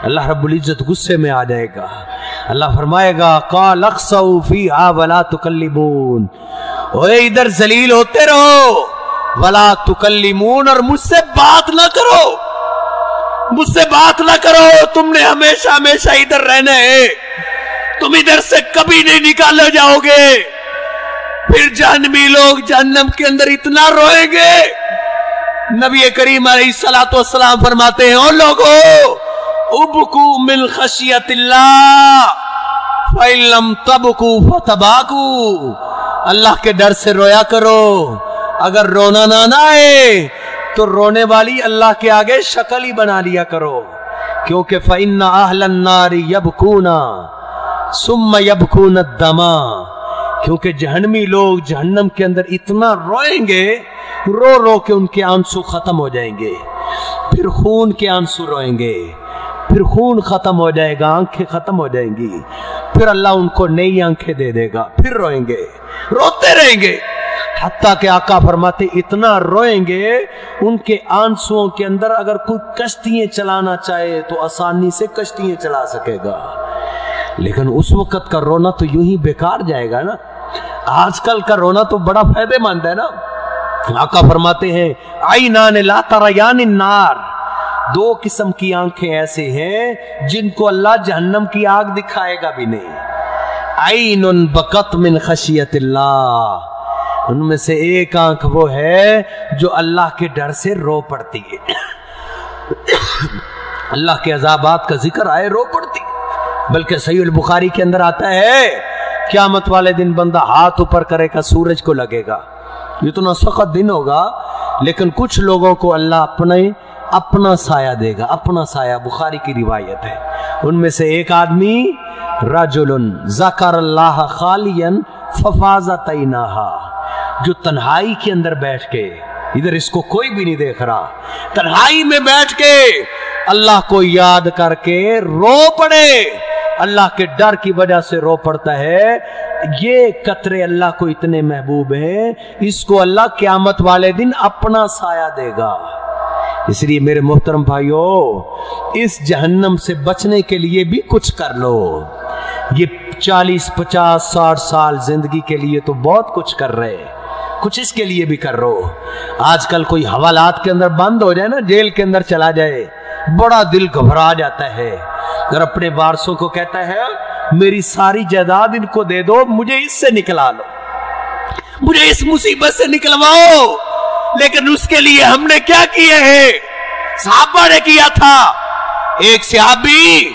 [SPEAKER 1] اللہ رب العزت غصے میں آ جائے گا، اللہ فرمائے گا قال اخسؤوا فیہا ولا تکلمون، اوے ادھر ذلیل ہوتے رہو، ولا تکلمون، اور مجھ سے بات نہ کرو، مجھ سے بات نہ کرو، تم نے ہمیشہ ہمیشہ ادھر رہنا ہے، تم ادھر سے کبھی نہیں نکالے جاؤ گے۔ پھر جہنمی لوگ جہنم کے اندر اتنا روئیں گے، نبی کریم علیہ الصلوۃ والسلام فرماتے ہیں او لوگو ابکو من خشیت اللہ فإن لم تبکو فتباکو، اللہ کے ڈر سے رویا کرو، اگر رونا نہ آئے تو رونے والی اللہ کے آگے شکل ہی بنا لیا کرو، کیونکہ فإن أهل النار يبكون ثم يبكون الدم، کیونکہ جہنمی لوگ جہنم کے اندر اتنا روئیں گے، رو رو کے ان کے آنسو ختم ہو جائیں گے، پھر خون کے آنسو روئیں گے، پھر خون ختم ہو جائے گا، آنکھیں ختم ہو جائیں گی، پھر اللہ ان کو نئی آنکھیں دے دے گا، پھر روئیں گے، روتے رہیں گے، حتیٰ کہ آقا فرماتے اتنا روئیں گے ان کے آنسوؤں کے اندر اگر کوئی کشتیاں چلانا چاہے تو آسانی سے کشتیاں چلا سکے گا، لیکن اس وقت کا رونا تو یوں ہی بیکار جائے گا نا۔ آج کل کا رونا تو بڑا فائدے مند ہے نا۔ آقا فرماتے ہیں عینان لا تریان النار، دو قسم کی آنکھیں ایسے ہیں جن کو اللہ جہنم کی آگ دکھائے گا بھی نہیں۔ عین بکت من خشیت اللہ، ان میں سے ایک آنکھ وہ ہے جو اللہ کے ڈر سے رو پڑتی ہے، اللہ کے عذابات کا ذکر آئے رو پڑتی ہے۔ بلکہ صحیح البخاری کے اندر آتا ہے قیامت والے دن بندہ ہاتھ اوپر کرے گا سورج کو لگے گا، اتنا سخت دن ہوگا، لیکن کچھ لوگوں کو اللہ اپنا سایہ دے گا، اپنا سایہ، بخاری کی روایت ہے۔ ان میں سے ایک آدمی رجل ذکر اللہ خالیا ففاضت عیناہا، جو تنہائی کے اندر بیٹھ کے، ادھر اس کو کوئی بھی نہیں دیکھ رہا، تنہائی میں بیٹھ کے اللہ کو یاد کر کے رو پڑے، اللہ کے ڈر کی وجہ سے رو پڑتا ہے، یہ قطرے اللہ کو اتنے محبوب ہیں، اس کو اللہ قیامت والے دن اپنا سایہ دے گا۔ اس لیے میرے محترم بھائیو، اس جہنم سے بچنے کے لیے بھی کچھ کر لو۔ یہ 40 50 60 سال زندگی کے لیے تو بہت کچھ کر رہے، کچھ اس کے لیے بھی کر رہو۔ آج کل کوئی حوالات کے اندر بند ہو جائے نا، جیل کے اندر چلا جائے، بڑا دل گھبرا جاتا ہے، اگر اپنے وارثوں کو کہتا ہے میری ساری جائیداد ان کو دے دو، مجھے اس سے نکلا لو، مجھے اس مصیبت سے نکلواؤ، لیکن اس کے لیے ہم نے کیا کیا ہے؟ صحابہ نے کیا تھا۔ ایک صحابی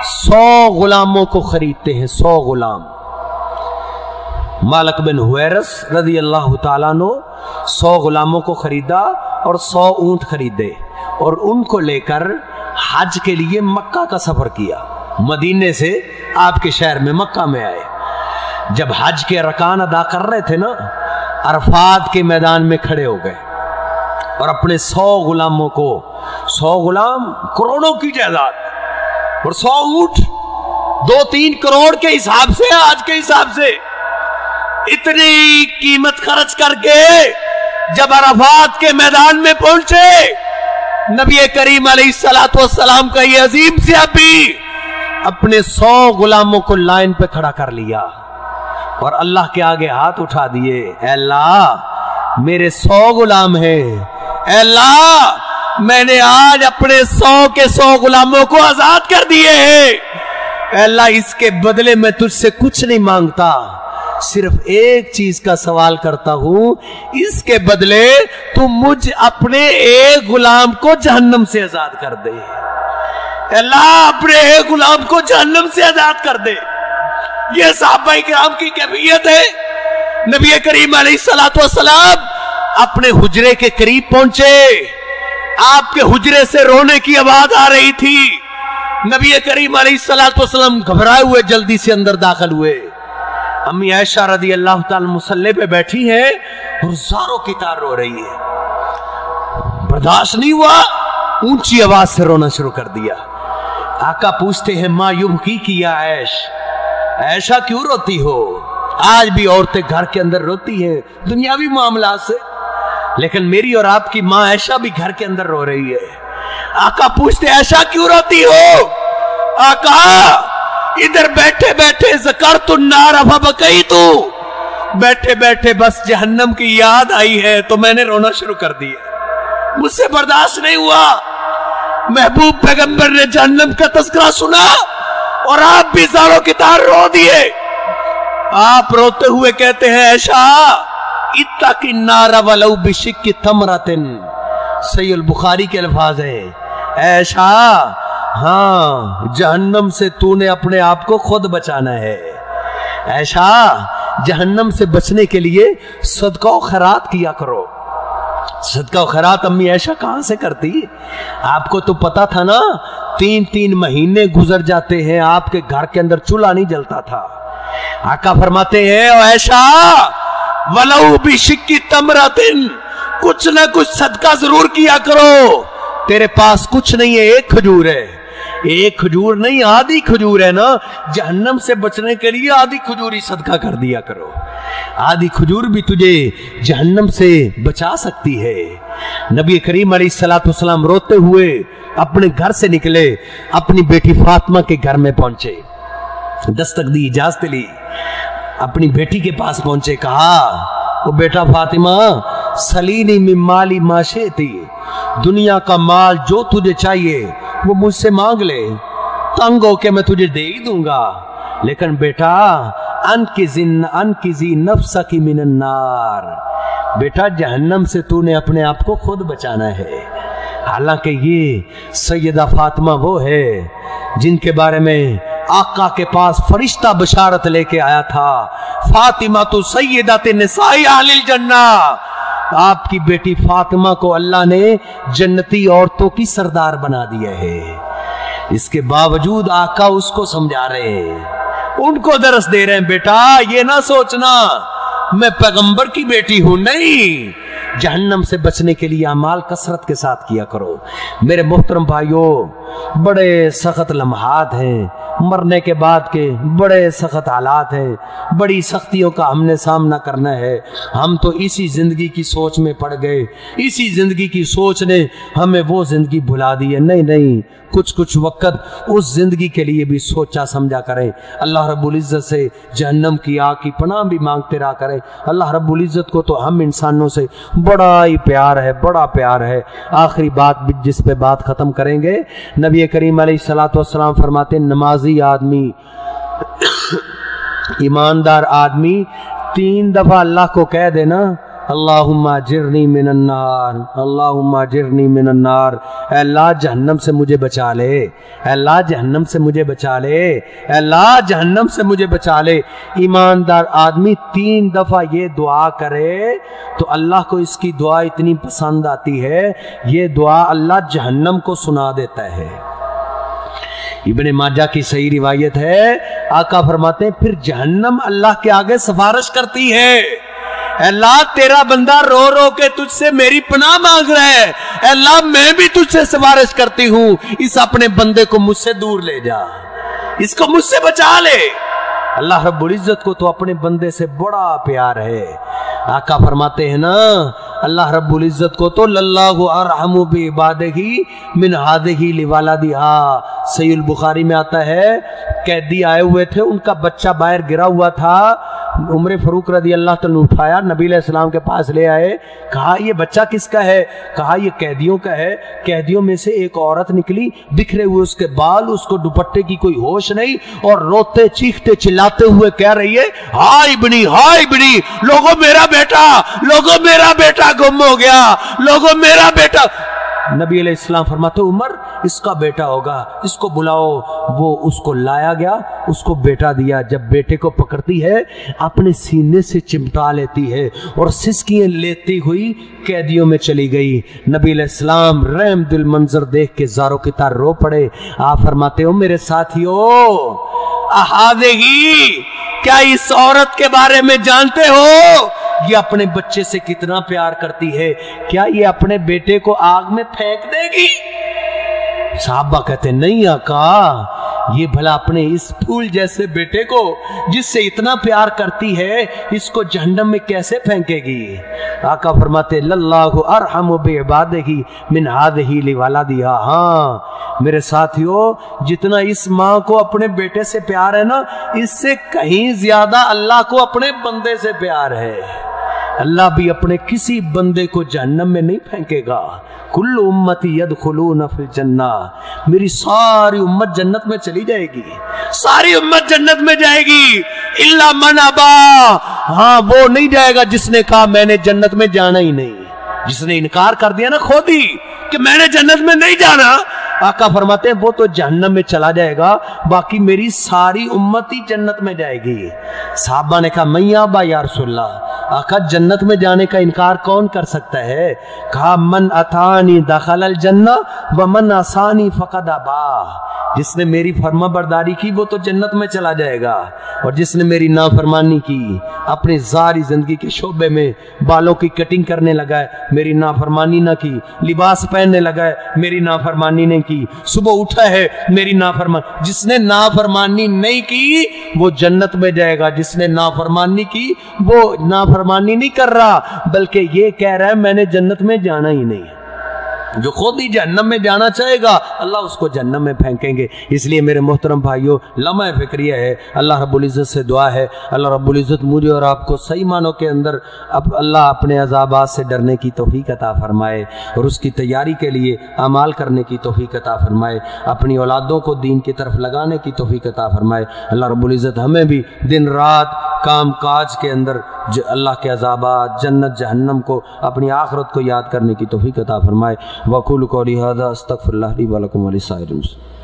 [SPEAKER 1] 100 غلاموں کو خریدتے ہیں، 100 غلام۔ مالک بن حویرث رضی اللہ تعالیٰ نے 100 غلاموں کو خریدا اور 100 اونٹ خریدے، اور ان کو لے کر حج کے لیے مکہ کا سفر کیا۔ مدینے سے آپ کے شہر میں مکہ میں آئے، جب حج کے ارکان ادا کر رہے تھے نا، عرفات کے میدان میں کھڑے ہو گئے اور اپنے 100 غلاموں کو، 100 غلام کروڑوں کی جائیداد اور 100 اونٹ 2-3 کروڑ کے حساب سے، آج کے حساب سے اتنی قیمت خرچ کر کے جب عرفات کے میدان میں پہنچے، نبی کریم علیہ الصلوۃ والسلام کا یہ عظیم صحابی اپنے 100 غلاموں کو لائن پہ کھڑا کر لیا اور اللہ کے آگے ہاتھ اٹھا دیے، اے اللہ میرے 100 غلام ہیں، اے اللہ میں نے آج اپنے 100 کے 100 غلاموں کو آزاد کر دیے ہیں، اے اللہ اس کے بدلے میں تجھ سے کچھ نہیں مانگتا، सिर्फ एक चीज का सवाल करता हूं, इसके बदले तू मुझ अपने एक गुलाम को जहन्नम से आजाद कर दे। अल्लाह अपने एक गुलाम को जहन्नम से आजाद कर दे। ये सहाबा किराम की कैफियत है। नबी करीम अलैहिस्सलातु वस्सलाम अपने हुजरे के करीब पहुंचे, आपके हुजरे से रोने की आवाज आ रही थी। नबी करीम अलैहिस्सलातु वस्सलाम घबराए हुए जल्दी से अंदर दाखिल हुए। अम्मी आयशा रदी अल्लाह ताला मुसल्ले पे बैठी है और ज़ारों की तार रो रही है। बर्दाश्त नहीं हुआ, ऊंची आवाज से रोना शुरू कर दिया। आका पूछते हैं, माँ युबकी की या ऐश, ऐशा क्यों रोती हो? आज भी औरतें घर के अंदर रोती हैं दुनियावी मामला से, लेकिन मेरी और आपकी माँ ऐशा भी घर के अंदर रो रही है। आका पूछते, ऐशा क्यों रोती हो? आका इधर बैठे बैठे ज़करतुन नार फबकई तू, बैठे बैठे बस जहन्नम की याद आई है तो मैंने रोना शुरू कर दिया, मुझसे बर्दाश्त नहीं हुआ। महबूब पैगंबर ने जहन्नम का तज़किरा सुना और आप भी ज़ारों की तार रो दिए। आप रोते हुए कहते हैं, ऐशा इत्तकी नार वलौ बिशिक्की तमरतिन। सहीह बुखारी के अल्फाज हैं, ऐशा हाँ जहन्नम से तूने अपने आप को खुद बचाना है। ऐशा जहन्नम से बचने के लिए सदका और खैरात किया करो। सदका और खैरात अम्मी ऐशा कहां से करती? आपको तो पता था ना, 3-3 महीने गुजर जाते हैं, आपके घर के अंदर चूल्हा नहीं जलता था। आका फरमाते हैं, ऐशा वलौ बिशिक्की तमरतिन, कुछ ना कुछ सदका जरूर किया करो। तेरे पास कुछ नहीं है, एक खजूर है, एक खजूर नहीं आधी खजूर है ना, जहन्नम से बचने के लिए आधी खजूर ही सदका कर दिया करो। आधी खजूर भी तुझे जहन्नम से बचा सकती है। नबी करीम अलैहिस्सलातु वस्सलाम रोते हुए अपने घर से निकले, अपनी बेटी फातिमा के घर में पहुंचे, दस्तक दी, इजाजत ली, अपनी बेटी के पास पहुंचे, कहा, वो बेटा फातिमा सलीनी मिन माली माशेती, दुनिया का माल जो तुझे चाहिए वो मुझसे मांग ले, तंग होके मैं तुझे दे ही दूंगा, लेकिन बेटा अनकिज़ी नफ्सकी मिनन नार, बेटा जहन्नम से तूने अपने आप को खुद बचाना है। हालांकि ये सैयदा फातिमा वो है जिनके बारे में आका के पास फरिश्ता बशारत लेके आया था, फातिमा तो सैयदत निसाई अहलिल जन्ना, आपकी बेटी फातिमा को अल्लाह ने जन्नती औरतों की सरदार बना दिया है। इसके बावजूद आका उसको समझा रहे हैं, उनको दरस दे रहे हैं, बेटा ये ना सोचना मैं पैगंबर की बेटी हूं, नहीं, जहन्नम से बचने के लिए अमाल कसरत के साथ किया करो। मेरे मोहतरम भाइयों, बड़े सख्त लम्हात हैं, मरने के बाद के बड़े सख्त हालात हैं, बड़ी सख्तियों का हमने सामना करना है। हम तो इसी जिंदगी की सोच में पड़ गए, इसी जिंदगी की सोच ने हमें वो जिंदगी भुला दी है। नहीं नहीं, कुछ कुछ वक्त उस जिंदगी के लिए भी सोचा समझा करें। अल्लाह रब्बुल इज़्ज़त से जहन्नम की आग की पनाह भी मांगते रहा करें। अल्लाह रब्बुल इज़्ज़त को तो हम इंसानों से बड़ा ही प्यार है, बड़ा प्यार है। आखिरी बात जिस पे बात खत्म करेंगे, नबी करीम अलैहिस्सलातु वस्सलाम फरमाते, नमाजी आदमी, ईमानदार आदमी 3 दफा अल्लाह को कह देना, अल्लाहुम्मा जिरनी मिनन नार, अल्लाहुम्मा जिरनी मिनन नार, अल्लाह जहन्नम से मुझे बचा ले, अल्लाह जहन्नम से मुझे बचा ले, अल्लाह जहन्नम से मुझे बचा ले। ईमानदार आदमी 3 दफा ये दुआ करे तो अल्लाह को इसकी दुआ इतनी पसंद आती है, ये दुआ अल्लाह जहन्नम को सुना देता है। इब्ने माजा की सही रिवायत है, आका फरमाते हैं, फिर जहन्नम अल्लाह के आगे सिफारिश करती है, अल्लाह तेरा बंदा रो रो के तुझसे मेरी पनाह मांग रहा है, अल्लाह मैं भी तुझसे सिफारिश करती हूं, इस अपने बंदे को मुझसे दूर ले जा, इसको मुझसे बचा ले। अल्लाह रब्बुल इज़्ज़त को तो अपने बंदे से बड़ा प्यार है। आका फरमाते हैं ना, अल्लाह रब्बुल इज़्ज़त को तो लल्लाहु अरहमु बि इबादिही मिन हादिही लिवालादिहा। सहीह बुखारी में आता है, कैदी आए हुए थे, उनका बच्चा बाहर गिरा हुआ था, उमर फारूक रदी अल्लाह तआला उठाया, नबी अलैहिस्सलाम के पास ले आए, कहा ये बच्चा किसका है? कहा ये कैदियों का है। कैदियों में से एक औरत निकली, बिखरे हुए उसके बाल, उसको दुपट्टे की कोई होश नहीं, और रोते चीखते चिल्लाते हुए कह रही है, हाय इब्नी, हाय इब्नी, लोगों मेरा बेटा, लोगों मेरा बेटा गुम हो गया, लोगों मेरा बेटा। नबी अलैहिस्सलाम फरमाते, उमर इसका बेटा होगा, इसको बुलाओ। वो उसको लाया गया, उसको बेटा दिया। जब बेटे को पकड़ती है, अपने सीने से चिमटा लेती है और सिसकियां लेती हुई कैदियों में चली गई। नबी अलैहिस्सलाम रहम दिल मंजर देख के ज़ारो की तार रो पड़े। आप फरमाते हो, मेरे साथियों, अहादेही, क्या इस औरत के बारे में जानते हो? ये अपने बच्चे से कितना प्यार करती है, क्या ये अपने बेटे को आग में फेंक देगी? साहबा कहते, नहीं आका, ये भला अपने इस फूल जैसे बेटे को जिससे इतना प्यार करती है, इसको जहन्नम में कैसे फेंकेगी? आका फरमाते, लल्लाहु अरहमु बिइबादिही मिन हादिही लिवलादिहा। हाँ मेरे साथियों, जितना इस माँ को अपने बेटे से प्यार है ना, इससे कहीं ज्यादा अल्लाह को अपने बंदे से प्यार है। अल्लाह भी अपने किसी बंदे को जहन्नम में नहीं फेंकेगा। कुल्लु उम्मती यदखुलून फिल जन्ना, मेरी सारी उम्मत जन्नत में चली जाएगी, सारी उम्मत जन्नत में जाएगी, इल्ला मन अबा, हाँ वो नहीं जाएगा जिसने कहा मैंने जन्नत में जाना ही नहीं, जिसने इनकार कर दिया ना खुद ही कि मैंने जन्नत में नहीं जाना। आका फरमाते हैं वो तो जहन्नम में चला जाएगा, बाकी मेरी सारी उम्मत ही जन्नत में जाएगी। साहबा ने कहा, मैया बा या रसूलल्लाह, आका जन्नत में जाने का इनकार कौन कर सकता है? कहा, मन अतानी दखलल जन्ना व मन असानी फकद अबा, जिसने मेरी फर्मा बरदारी की वो तो जन्नत में चला जाएगा, और जिसने मेरी नाफरमानी की, अपनी सारी जिंदगी के शोबे में बालों की कटिंग करने लगा है, मेरी नाफरमानी ना की, लिबास पहनने लगा है, मेरी नाफरमानी नहीं की, सुबह उठा है, मेरी नाफरमानी, जिसने नाफरमानी नहीं की वो जन्नत में जाएगा, जिसने नाफरमानी की वो नाफरमानी नहीं कर रहा, बल्कि ये कह रहा है मैंने जन्नत में जाना ही नहीं। जो खुद ही जहन्नम में जाना चाहेगा, अल्लाह उसको जहन्नम में फेंकेंगे। इसलिए मेरे मोहतरम भाइयों, लम्हा फिक्रिया है, अल्लाह रब्बुल इज़्ज़त से दुआ है, अल्लाह रब्बुल इज़्ज़त मुझे और आपको सही मानों के अंदर अब अल्लाह अपने अज़ाबात से डरने की तौफीक अता फरमाए, और उसकी तैयारी के लिए अमाल करने की तौफीक अता फरमाए, अपनी औलादों को दीन की तरफ लगाने की तौफीक अता फरमाए। अल्लाह रब्बुल इज़्ज़त हमें भी दिन रात काम काज के अंदर अल्लाह के अज़ाबात, जन्नत, जहन्नम को, अपनी आखिरत को याद करने की तौफीक अता फरमाए। वक़ूलु क़ौली हाज़ा अस्तग़फ़िरुल्लाह ली व लकुम व लिसाइरिल मुस्लिमीन।